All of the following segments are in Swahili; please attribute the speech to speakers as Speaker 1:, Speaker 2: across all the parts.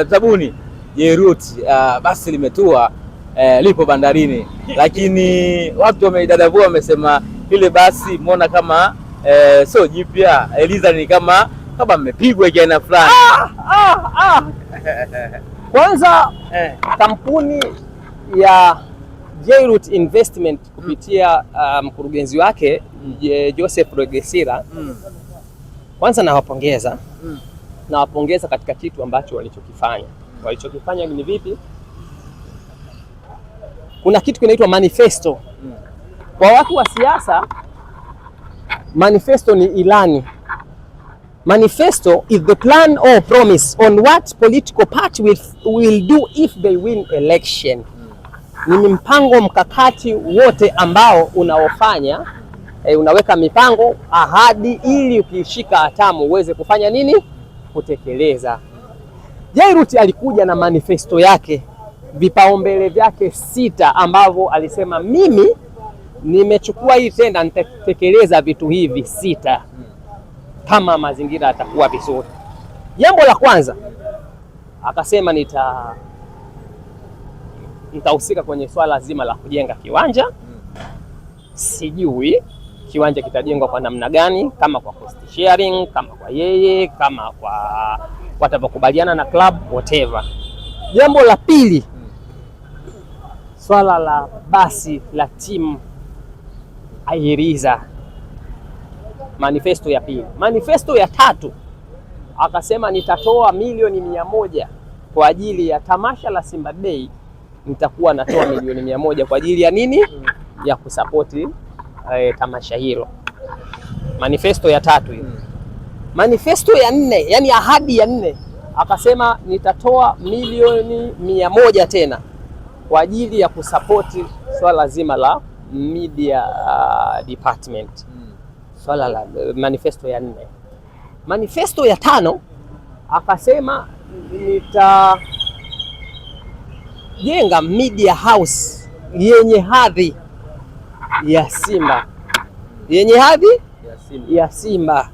Speaker 1: Zabuni Jairut basi limetua lipo bandarini, lakini watu wameidadavua, wamesema ile basi muona kama sio jipya. Eliza ni kama mmepigwa kiana fulani.
Speaker 2: Kwanza kampuni ya Jairut Investment kupitia mkurugenzi wake Joseph Rwegesira, kwanza nawapongeza. Nawapongeza katika kitu ambacho walichokifanya. Walichokifanya ni vipi? Kuna kitu kinaitwa manifesto. Kwa watu wa siasa, manifesto ni ilani. Manifesto is the plan or promise on what political party will do if they win election. Ni mpango mkakati wote ambao unaofanya unaweka mipango, ahadi, ili ukishika hatamu uweze kufanya nini? Kutekeleza. Jairut alikuja na manifesto yake, vipaumbele vyake 6 ambavyo alisema mimi nimechukua hii tenda, nitatekeleza vitu hivi 6 kama mazingira yatakuwa vizuri. Jambo la kwanza akasema nitahusika kwenye swala zima la kujenga kiwanja. Sijui kiwanja kitajengwa kwa namna gani, kama kwa cost sharing, kama kwa yeye, kama kwa watapokubaliana na club, whatever. Jambo la pili, swala la basi la timu Airiza, manifesto ya pili. Manifesto ya tatu akasema nitatoa milioni 100 kwa ajili ya tamasha la Simba Day. Nitakuwa natoa milioni 100 kwa ajili ya nini? Ya kusapoti tamasha hilo. Manifesto ya tatu hiyo. Manifesto ya 4, yani ahadi ya 4, akasema nitatoa milioni 100 tena kwa ajili ya kusapoti swala zima la media department. Swala la manifesto ya 4. Manifesto ya 5 akasema nitajenga media house yenye hadhi ya Simba. Yenye hadhi ya Simba.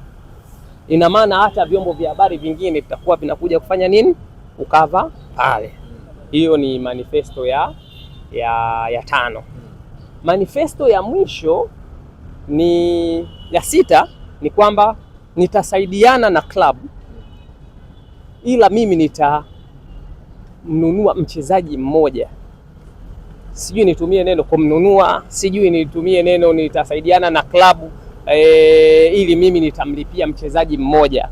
Speaker 2: Ina maana hata vyombo vya habari vingine vitakuwa vinakuja kufanya nini? Ukava pale. Hiyo ni manifesto ya 5. Manifesto ya mwisho ni ya 6, ni kwamba nitasaidiana na club, ila mimi nitamnunua mchezaji mmoja. Sijui nitumie neno kumnunua, sijui nitumie neno nitasaidiana na club, ili mimi nitamlipia mchezaji mmoja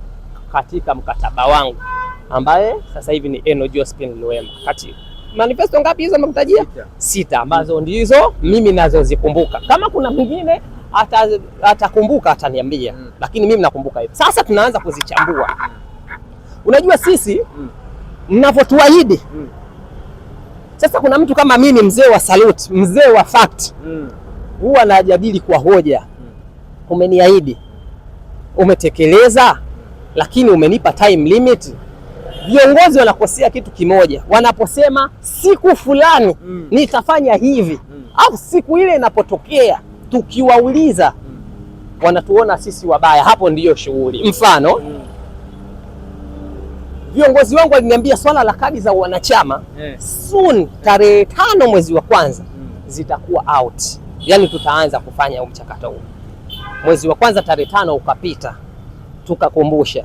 Speaker 2: katika mkataba wangu, ambaye sasa hivi ni Eno Jospin Luema. Kati manifesto ngapi hizo nimekutajia? 6 ambazo ndizo mimi nazozikumbuka. Kama kuna mwingine atakumbuka ataniambia, lakini mimi nakumbuka hivi. Sasa tunaanza kuzichambua. Unajua sisi mnavyotuahidi. Sasa kuna mtu kama mimi, mzee wa salute, mzee wa fact, huwa najadili kwa hoja. Umeniahidi, umetekeleza, lakini umenipa time limit. Viongozi wanakosea kitu kimoja, wanaposema siku fulani nitafanya hivi, au siku ile inapotokea tukiwauliza wanatuona sisi wabaya. Hapo ndiyo shughuli. Mfano, viongozi wangu waliniambia swala la kadi za wanachama soon, tarehe 5 mwezi wa kwanza zitakuwa out. Yani tutaanza kufanya mchakato huu. Mwezi wa kwanza tarehe 5 ukapita, tukakumbusha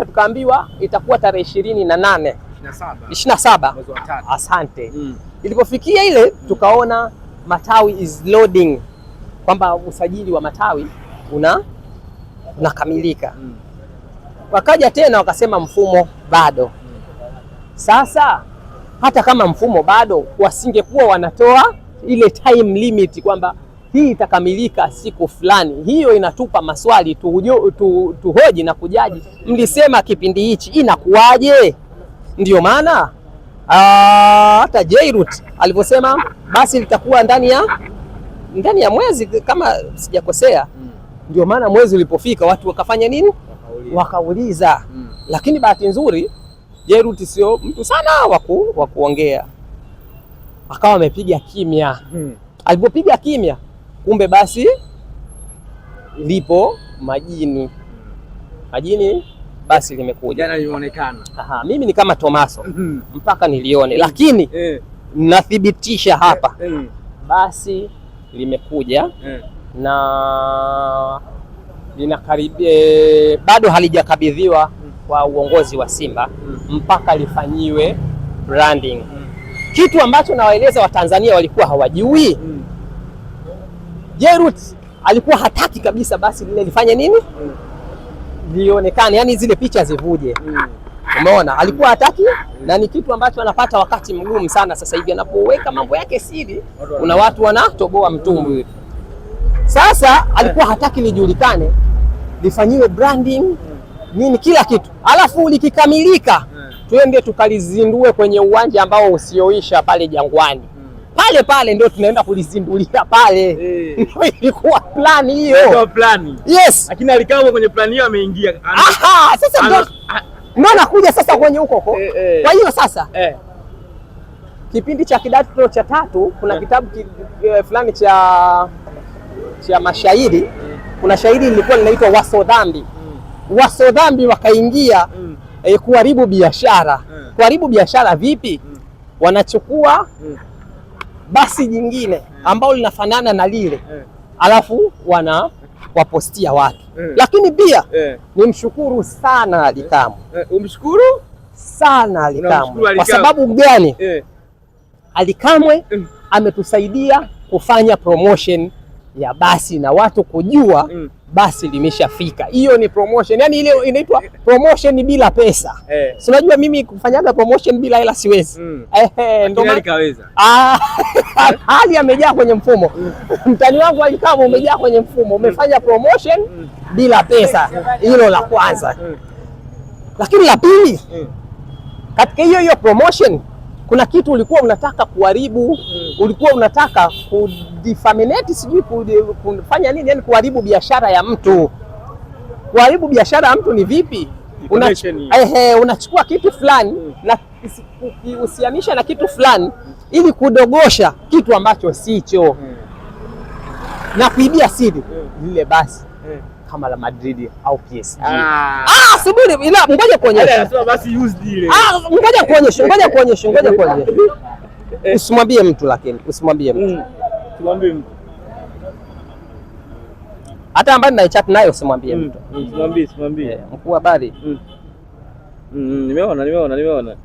Speaker 2: tukaambiwa itakuwa tarehe 28 27 mwezi wa 3. Asante. Ilipofikia ile tukaona matawi is loading, kwamba usajili wa matawi unakamilika. Wakaja tena wakasema mfumo bado. Sasa hata kama mfumo bado, wasingekuwa wanatoa ile time limit kwamba hii itakamilika siku fulani. Hiyo inatupa maswali tuhoji na kujaji, mlisema kipindi hichi inakuwaje? Ndio maana hata Jairut alivyosema basi litakuwa ndani ya mwezi kama sijakosea. Ndio maana mwezi ulipofika watu wakafanya nini? Wakauliza. Lakini bahati nzuri Jairut sio mtu sana wa kuongea, akawa amepiga kimya. Alipopiga kimya, kumbe basi lipo majini basi limekuja.
Speaker 1: Jana limeonekana.
Speaker 2: Mimi ni kama Tomaso mpaka nilione, lakini nathibitisha hapa basi limekuja na linakaribia, bado halijakabidhiwa kwa uongozi wa Simba mpaka lifanyiwe branding. Kitu ambacho nawaeleza Watanzania walikuwa hawajui, Jairut alikuwa hataki kabisa basi lile lifanye nini, lionekane, yani zile picha zivuje. Umeona, alikuwa hataki, na ni kitu ambacho anapata wakati mgumu sana sasa hivi anapoweka mambo yake siri, kuna watu wanatoboa mtumbwi. Sasa alikuwa hataki lijulikane, lifanyiwe branding nini, kila kitu, alafu likikamilika twende tukalizindue kwenye uwanja ambao usioisha pale Jangwani. Pale ndio tunaenda kulizindulia pale. Ilikuwa plani hiyo. Ndio plani. Yes. Lakini alikaa kwenye plani hiyo ameingia. Sasa ndio nakuja sasa kwenye huko. Kwa hiyo sasa kipindi cha kidato cha 3 kuna kitabu fulani cha mashairi. Kuna shairi lilikuwa linaitwa Wasodhambi. Wasodhambi wakaingia kuharibu biashara. Kuharibu biashara vipi? Wanachukua basi jingine ambao linafanana na lile alafu wapostia watu. Lakini pia nimshukuru sana Ally Kamwe. Umshukuru sana Ally Kamwe. Kwa sababu gani? Ally Kamwe ametusaidia kufanya promotion ya basi na watu kujua basi limeshafika. Hiyo ni promotion, yani ile inaitwa promotion bila pesa. Si unajua mimi kufanyaga promotion bila hela siwezi. Ndio alikaweza. Hali amejaa kwenye mfumo. Mtani wangu Ally Kamwe umejaa kwenye mfumo, umefanya promotion bila pesa. Hilo la kwanza. Lakini la pili, katika hiyo promotion kuna kitu ulikuwa unataka kuharibu, ulikuwa unataka kudifaminate, sijui kufanya nini, yani kuharibu biashara ya mtu. Kuharibu biashara ya mtu ni vipi? Unachukua kitu fulani na usianisha na kitu fulani ili kudogosha kitu ambacho sicho na kuibia siri lile basi kama la Madrid au PSG. Subiri, ngoja kuonyesha. Anasema basi used ile. Ngoja kuonyesha. Usimwambie mtu, lakini usimwambie mtu. Usimwambie mtu. Hata ambaye na chat nayo usimwambie mtu. Usimwambie. Mkuu wa habari. Nimeona.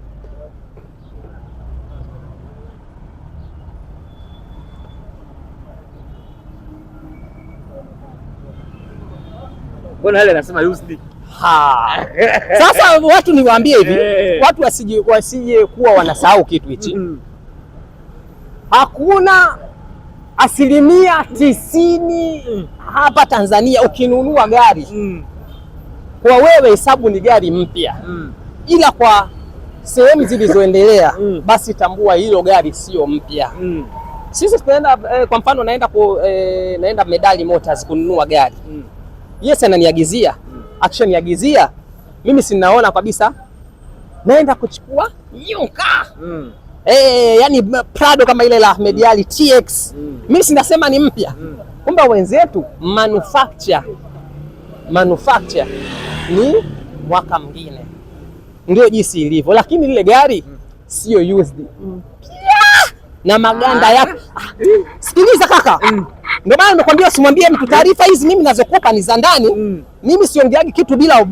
Speaker 2: Mbona yale anasema used? Sasa watu niwaambie hivi, watu wasije kuwa wanasahau kitu hichi. Hakuna 90% hapa Tanzania ukinunua gari kwa wewe hesabu ni gari mpya, ila kwa sehemu zilizoendelea basi tambua hilo gari sio mpya. Sisi tunaenda kwa mfano naenda Medali Motors kununua gari. Yes, ananiagizia. Akishaniagizia mimi sinaona kabisa naenda kuchukua yunka. Yani Prado kama ile la Ahmed Ally TX. Mimi sinasema ni mpya. Kumbe wenzetu manufacture ni mwaka mwingine. Ndio jinsi ilivyo, lakini lile gari sio used. Na maganda yake. Sikiliza kaka. Ndio maana nakwambia usimwambie mtu. Taarifa hizi mimi nazokupa ni za ndani. Mimi siongeagi kitu bila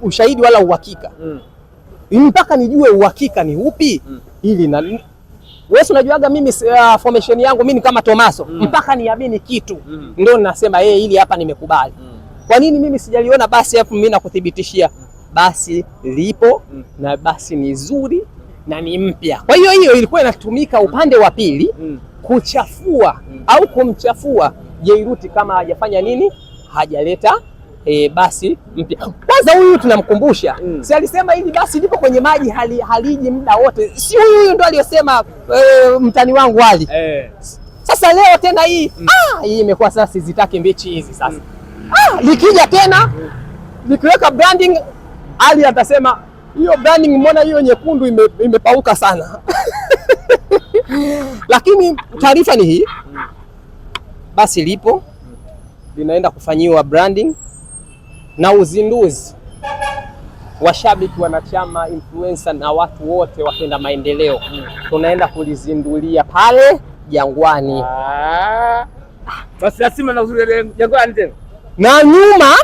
Speaker 2: ushahidi wala uhakika. Mpaka nijue uhakika ni upi ili na wewe unajuaga mimi formation yangu mimi ni kama Tomaso. Mpaka niamini kitu ndio ninasema ili hapa nimekubali. Kwa nini mimi sijaliona basi hapo? Mimi nakuthibitishia basi lipo na basi ni zuri na ni mpya. Kwa hiyo ilikuwa inatumika upande wa pili kuchafua au kumchafua Jairut kama hajafanya nini, hajaleta basi mpya. Kwanza huyu tunamkumbusha, si alisema hili basi lipo kwenye maji haliji muda wote. Si huyu ndo aliyosema mtani wangu Ally. Sasa leo tena hii imekuwa sasa sizitaki mbichi hizi sasa. Likija tena likiweka branding, Ally atasema hiyo branding mbona hiyo nyekundu imepauka sana. Lakini taarifa ni hii, basi lipo linaenda kufanyiwa branding na uzinduzi washabiki, wanachama, influencer na watu wote wapenda maendeleo tunaenda kulizindulia pale Jangwani.
Speaker 1: Basi lazima na uzuri Jangwani tena.
Speaker 2: Na nyuma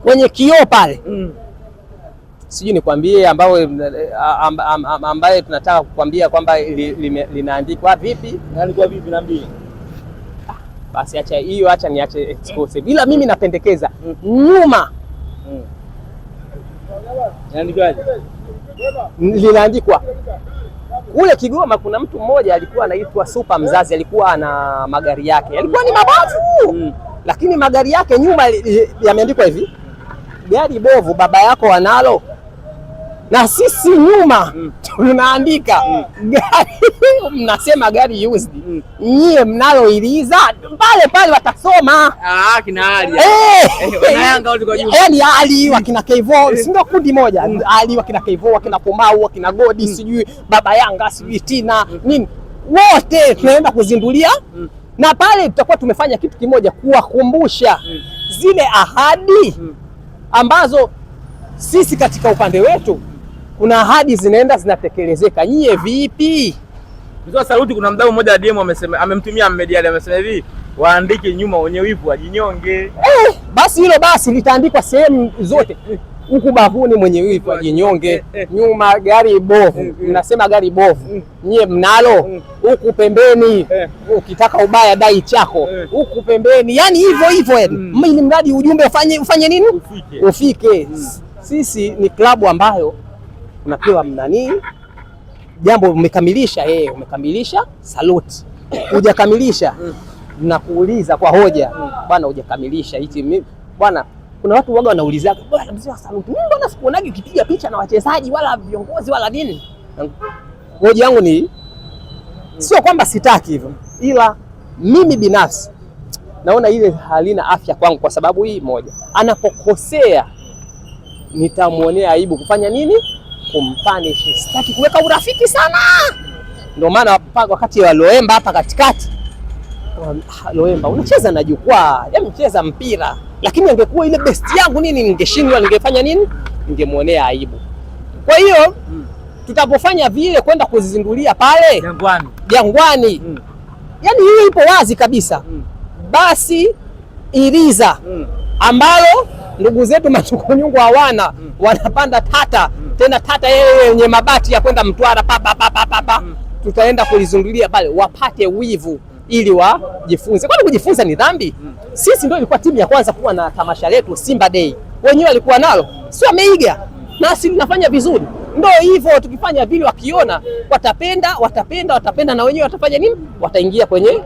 Speaker 2: kwenye kioo pale sijui nikwambie ambaye tunataka kukwambia kwamba linaandikwa vipi?
Speaker 1: Inaandikwa vipi niambie.
Speaker 2: Basi acha hiyo, acha niache exclusive. Ila mimi napendekeza nyuma linaandikwa kule Kigoma. Kuna mtu mmoja alikuwa anaitwa Super Mzazi, alikuwa ana magari yake yalikuwa ni mabovu lakini magari yake nyuma yameandikwa hivi, gari bovu baba yako analo. Na sisi nyuma tunaandika gari mnasema gari used, nyie mnalo iliza pale pale, watasoma
Speaker 1: kina Ali
Speaker 2: Yanga walikuwa juu, yani Ali wakina Kevo, si ndio kundi moja, Ali wakina Kevo, wakina Komau, wakina Godi, sijui baba Yanga, sijui Tina nini, wote tunaenda kuzindulia na pale tutakuwa tumefanya kitu kimoja, kuwakumbusha zile ahadi ambazo sisi katika upande wetu kuna ahadi zinatekelezeka. Nyie vipi?
Speaker 1: Mzee Saluti, kuna mdau mmoja wa DM amesema, amemtumia Ahmed Ally, amesema hivi waandike nyuma wenye wivu wajinyonge.
Speaker 2: Basi hilo basi litaandikwa sehemu zote, huku bavuni mwenye wivu wajinyonge, nyuma gari bovu, mnasema gari bovu, nyie mnalo, huku pembeni ukitaka ubaya dai chako, huku pembeni, yani hivyo hivyo, ili mradi ujumbe ufanye nini? Ufike. Sisi ni klabu ambayo unapewa mnani jambo umekamilisha, umekamilisha, saluti. Hujakamilisha nakuuliza kwa hoja, bwana hujakamilisha hichi bwana. Kuna watu waga wanauliza, bwana mzee wa saluti, mimi mbona sikuonagi ukipiga picha na wachezaji wala viongozi wala nini? Hoja yangu ni sio kwamba sitaki hivyo, ila mimi binafsi naona ile halina afya kwangu. Kwa sababu hii moja, anapokosea nitamuonea aibu kufanya nini? Kumpanish. Sitaki kuweka urafiki sana. Ndio maana wakati wa Loemba hapa katikati, Loemba unacheza na jukwaa, yaani mcheza mpira, lakini angekuwa ile best yangu nini, ningeshindwa, ningefanya nini? Ningemuonea aibu. Kwa hiyo tutapofanya vile kwenda kuzizindulia pale Jangwani, yaani hiyo ipo wazi kabisa. Basi iliza ambalo ndugu zetu Matukunyungu hawana, wanapanda tata, tena tata yenye mabati ya kwenda Mtwara tutaenda kulizindulia pale, wapate wivu ili wajifunze. Kwani kujifunza ni dhambi? Sisi ndio ilikuwa timu ya kwanza kuwa na tamasha letu Simba Day, wenyewe walikuwa nalo, sio wameiga, nasi tunafanya vizuri. Ndio hivyo, tukifanya vile wakiona watapenda na wenyewe watafanya nini? Wataingia kwenye